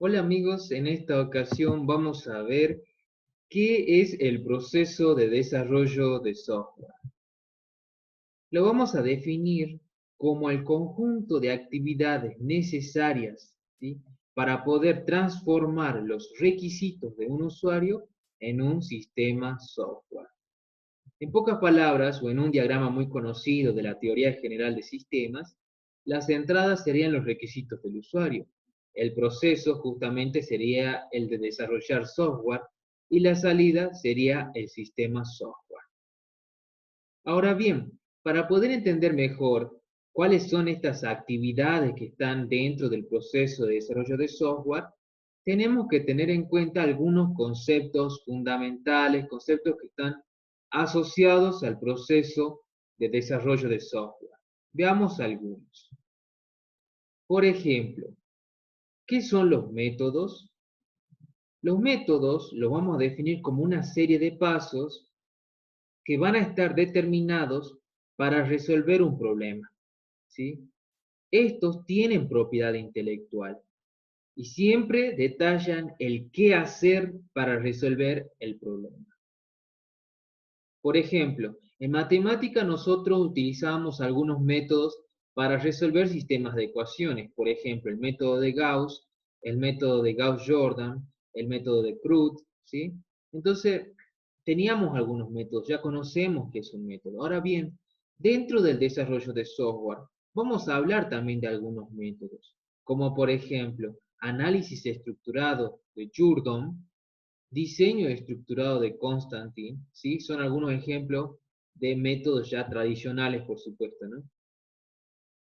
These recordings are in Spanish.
Hola amigos, en esta ocasión vamos a ver qué es el proceso de desarrollo de software. Lo vamos a definir como el conjunto de actividades necesarias, ¿sí?, para poder transformar los requisitos de un usuario en un sistema software. En pocas palabras, o en un diagrama muy conocido de la teoría general de sistemas, las entradas serían los requisitos del usuario. El proceso justamente sería el de desarrollar software y la salida sería el sistema software. Ahora bien, para poder entender mejor cuáles son estas actividades que están dentro del proceso de desarrollo de software, tenemos que tener en cuenta algunos conceptos fundamentales, conceptos que están asociados al proceso de desarrollo de software. Veamos algunos. Por ejemplo, ¿qué son los métodos? Los métodos los vamos a definir como una serie de pasos que van a estar determinados para resolver un problema, ¿sí? Estos tienen propiedad intelectual y siempre detallan el qué hacer para resolver el problema. Por ejemplo, en matemática nosotros utilizamos algunos métodos para resolver sistemas de ecuaciones. Por ejemplo, el método de Gauss, el método de Gauss-Jordan, el método de Proust, ¿sí? Entonces, teníamos algunos métodos, ya conocemos qué es un método. Ahora bien, dentro del desarrollo de software, vamos a hablar también de algunos métodos, como por ejemplo, análisis estructurado de Jourdan, diseño estructurado de Constantin, ¿sí? Son algunos ejemplos de métodos ya tradicionales, por supuesto, ¿no?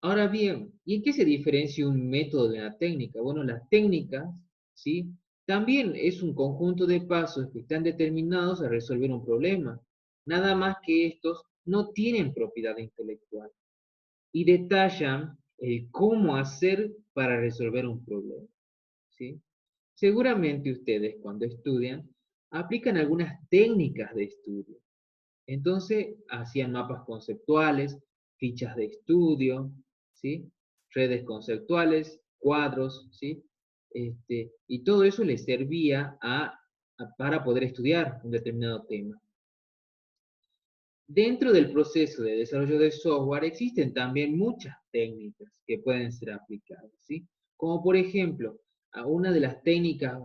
Ahora bien, ¿y en qué se diferencia un método de una técnica? Bueno, las técnicas, ¿sí?, también es un conjunto de pasos que están determinados a resolver un problema, nada más que estos no tienen propiedad intelectual y detallan el cómo hacer para resolver un problema, ¿sí? Seguramente ustedes cuando estudian aplican algunas técnicas de estudio. Entonces hacían mapas conceptuales, fichas de estudio, ¿sí?, redes conceptuales, cuadros, ¿sí? Y todo eso les servía para poder estudiar un determinado tema. Dentro del proceso de desarrollo de software existen también muchas técnicas que pueden ser aplicadas, ¿sí? Como por ejemplo, una de las técnicas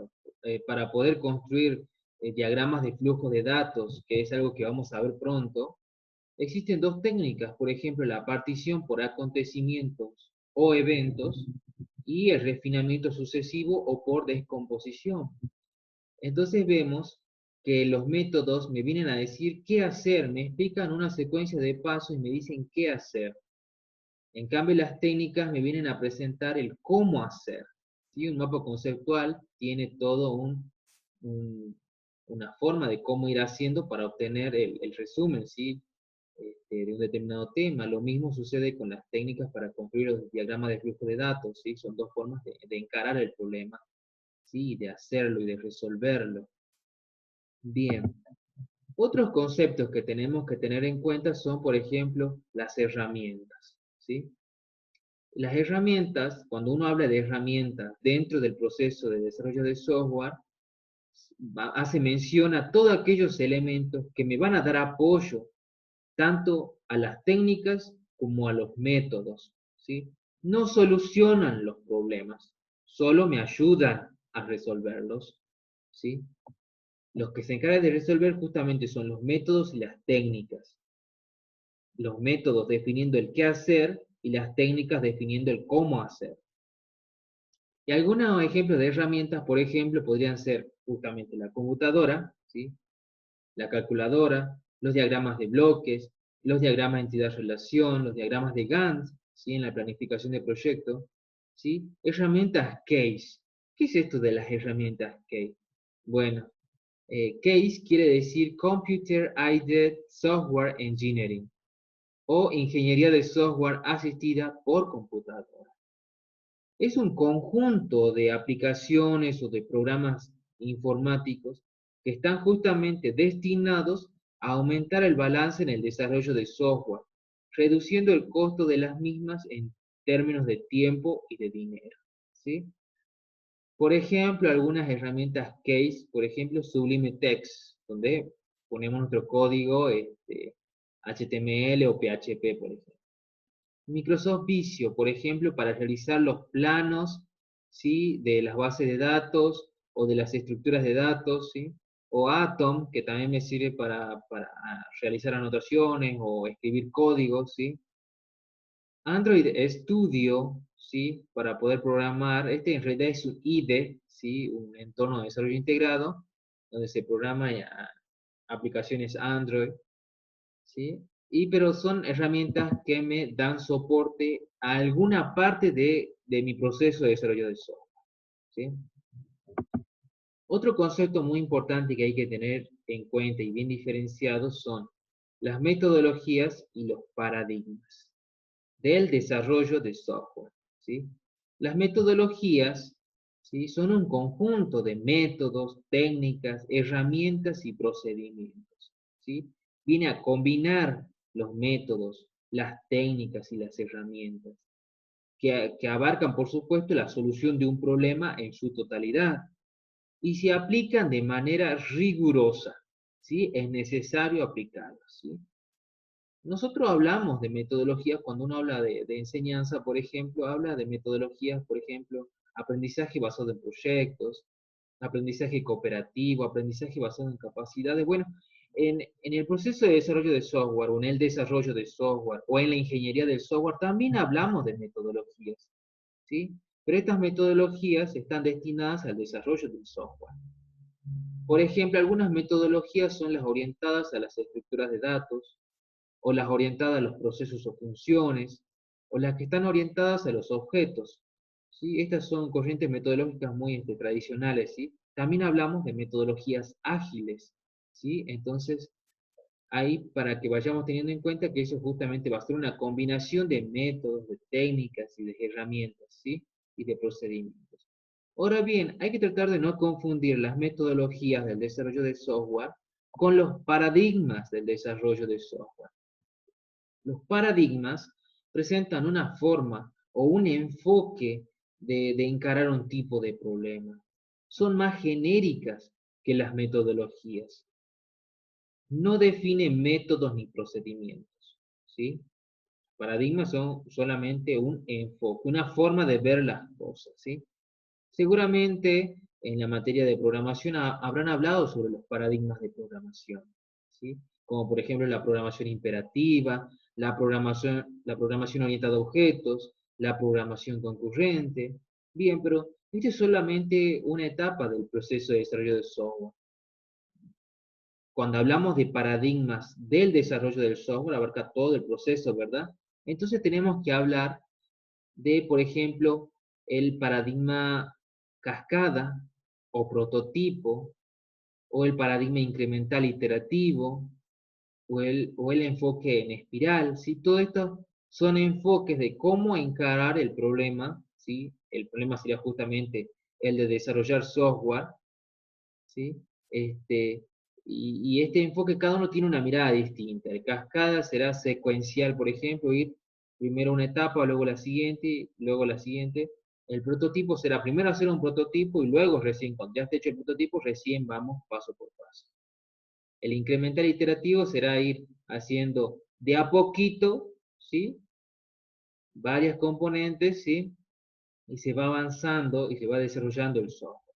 para poder construir diagramas de flujos de datos, que es algo que vamos a ver pronto. Existen dos técnicas, por ejemplo, la partición por acontecimientos o eventos y el refinamiento sucesivo o por descomposición. Entonces vemos que los métodos me vienen a decir qué hacer, me explican una secuencia de pasos y me dicen qué hacer. En cambio, las técnicas me vienen a presentar el cómo hacer, ¿sí? Un mapa conceptual tiene todo un, una forma de cómo ir haciendo para obtener el resumen, ¿sí?, de un determinado tema. Lo mismo sucede con las técnicas para construir los diagramas de flujo de datos, ¿sí? Son dos formas de encarar el problema, ¿sí?, de hacerlo y de resolverlo. Bien, otros conceptos que tenemos que tener en cuenta son, por ejemplo, las herramientas, ¿sí? Las herramientas, cuando uno habla de herramientas dentro del proceso de desarrollo de software, hace mención a todos aquellos elementos que me van a dar apoyo tanto a las técnicas como a los métodos, ¿sí? No solucionan los problemas, solo me ayudan a resolverlos, ¿sí? Los que se encargan de resolver justamente son los métodos y las técnicas. Los métodos definiendo el qué hacer y las técnicas definiendo el cómo hacer. Y algunos ejemplos de herramientas, por ejemplo, podrían ser justamente la computadora, ¿sí?, la calculadora, los diagramas de bloques, los diagramas de entidad-relación, los diagramas de Gantt, ¿sí?, en la planificación de proyectos, ¿sí? Herramientas CASE. ¿Qué es esto de las herramientas CASE? Bueno, CASE quiere decir Computer Aided Software Engineering o Ingeniería de Software Asistida por Computadora. Es un conjunto de aplicaciones o de programas informáticos que están justamente destinados a aumentar el balance en el desarrollo de software, reduciendo el costo de las mismas en términos de tiempo y de dinero, ¿sí? Por ejemplo, algunas herramientas case, por ejemplo, Sublime Text, donde ponemos nuestro código HTML o PHP, por ejemplo. Microsoft Visio, por ejemplo, para realizar los planos, ¿sí?, de las bases de datos o de las estructuras de datos, ¿sí? O Atom, que también me sirve para realizar anotaciones o escribir códigos, ¿sí? Android Studio, ¿sí?, para poder programar, este en realidad es un IDE, ¿sí?, un entorno de desarrollo integrado, donde se programa aplicaciones Android, ¿sí? Pero son herramientas que me dan soporte a alguna parte de mi proceso de desarrollo de software, ¿sí? Otro concepto muy importante que hay que tener en cuenta y bien diferenciado son las metodologías y los paradigmas del desarrollo de software, ¿sí? Las metodologías, ¿sí?, son un conjunto de métodos, técnicas, herramientas y procedimientos, ¿sí? Viene a combinar los métodos, las técnicas y las herramientas, que abarcan, por supuesto, la solución de un problema en su totalidad y se aplican de manera rigurosa, ¿sí? Es necesario aplicarlas, ¿sí? Nosotros hablamos de metodologías cuando uno habla de enseñanza, por ejemplo, habla de metodologías, por ejemplo, aprendizaje basado en proyectos, aprendizaje cooperativo, aprendizaje basado en capacidades. Bueno, en el proceso de desarrollo de software, o en el desarrollo de software, o en la ingeniería del software, también hablamos de metodologías, ¿sí? Pero estas metodologías están destinadas al desarrollo del software. Por ejemplo, algunas metodologías son las orientadas a las estructuras de datos, o las orientadas a los procesos o funciones, o las que están orientadas a los objetos, ¿sí? Estas son corrientes metodológicas muy tradicionales, ¿sí? También hablamos de metodologías ágiles, ¿sí? Entonces, ahí para que vayamos teniendo en cuenta que eso justamente va a ser una combinación de métodos, de técnicas y de herramientas, ¿sí? Y de procedimientos. Ahora bien, hay que tratar de no confundir las metodologías del desarrollo de software con los paradigmas del desarrollo de software. Los paradigmas presentan una forma o un enfoque de encarar un tipo de problema. Son más genéricas que las metodologías. No definen métodos ni procedimientos, ¿sí? Paradigmas son solamente un enfoque, una forma de ver las cosas, ¿sí? Seguramente en la materia de programación habrán hablado sobre los paradigmas de programación, ¿sí? Como por ejemplo la programación imperativa, la programación orientada a objetos, la programación concurrente. Bien, pero esta es solamente una etapa del proceso de desarrollo de software. Cuando hablamos de paradigmas del desarrollo del software, abarca todo el proceso, ¿verdad? Entonces tenemos que hablar de, por ejemplo, el paradigma cascada o prototipo, o el paradigma incremental iterativo, o el enfoque en espiral, ¿sí? Todo esto son enfoques de cómo encarar el problema, ¿sí? El problema sería justamente el de desarrollar software, ¿sí? Y este enfoque, cada uno tiene una mirada distinta. El cascada será secuencial, por ejemplo, ir primero una etapa, luego la siguiente, luego la siguiente. El prototipo será primero hacer un prototipo y luego recién, cuando ya esté hecho el prototipo, recién vamos paso por paso. El incremental iterativo será ir haciendo de a poquito, ¿sí? Varias componentes, ¿sí? Y se va avanzando y se va desarrollando el software.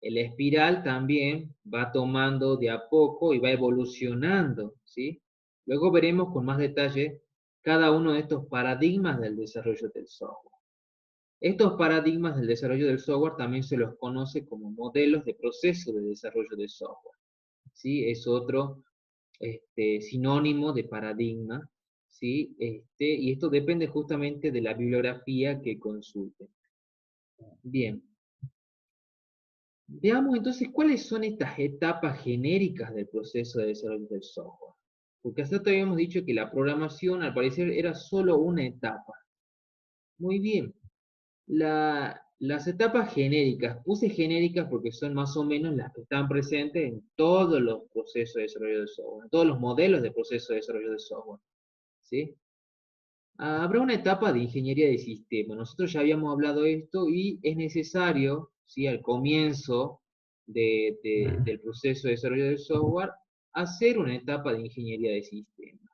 El espiral también va tomando de a poco y va evolucionando, ¿sí? Luego veremos con más detalle cada uno de estos paradigmas del desarrollo del software. Estos paradigmas del desarrollo del software también se los conoce como modelos de proceso de desarrollo de software, ¿sí? Es otro sinónimo de paradigma, ¿sí? Y esto depende justamente de la bibliografía que consulten. Bien. Veamos entonces cuáles son estas etapas genéricas del proceso de desarrollo del software. Porque hasta ahora habíamos dicho que la programación al parecer era solo una etapa. Muy bien. Las etapas genéricas, puse genéricas porque son más o menos las que están presentes en todos los procesos de desarrollo de software, en todos los modelos de proceso de desarrollo de software, ¿sí? Habrá una etapa de ingeniería de sistema. Nosotros ya habíamos hablado de esto y es necesario, ¿sí? Al comienzo del proceso de desarrollo del software, hacer una etapa de ingeniería de sistemas,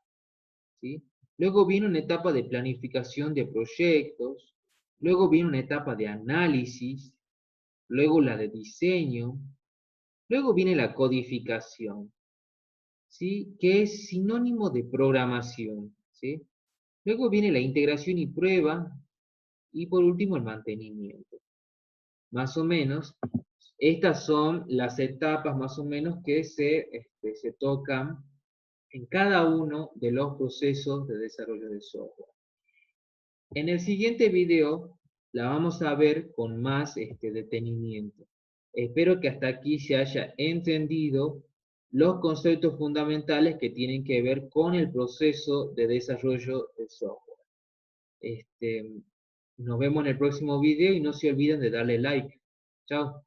¿sí? Luego viene una etapa de planificación de proyectos, luego viene una etapa de análisis, luego la de diseño, luego viene la codificación, ¿sí? Que es sinónimo de programación, ¿sí? Luego viene la integración y prueba, y por último el mantenimiento. Más o menos, estas son las etapas más o menos que se tocan en cada uno de los procesos de desarrollo de software. En el siguiente video la vamos a ver con más detenimiento. Espero que hasta aquí se haya entendido los conceptos fundamentales que tienen que ver con el proceso de desarrollo de software. Nos vemos en el próximo video y no se olviden de darle like. Chao.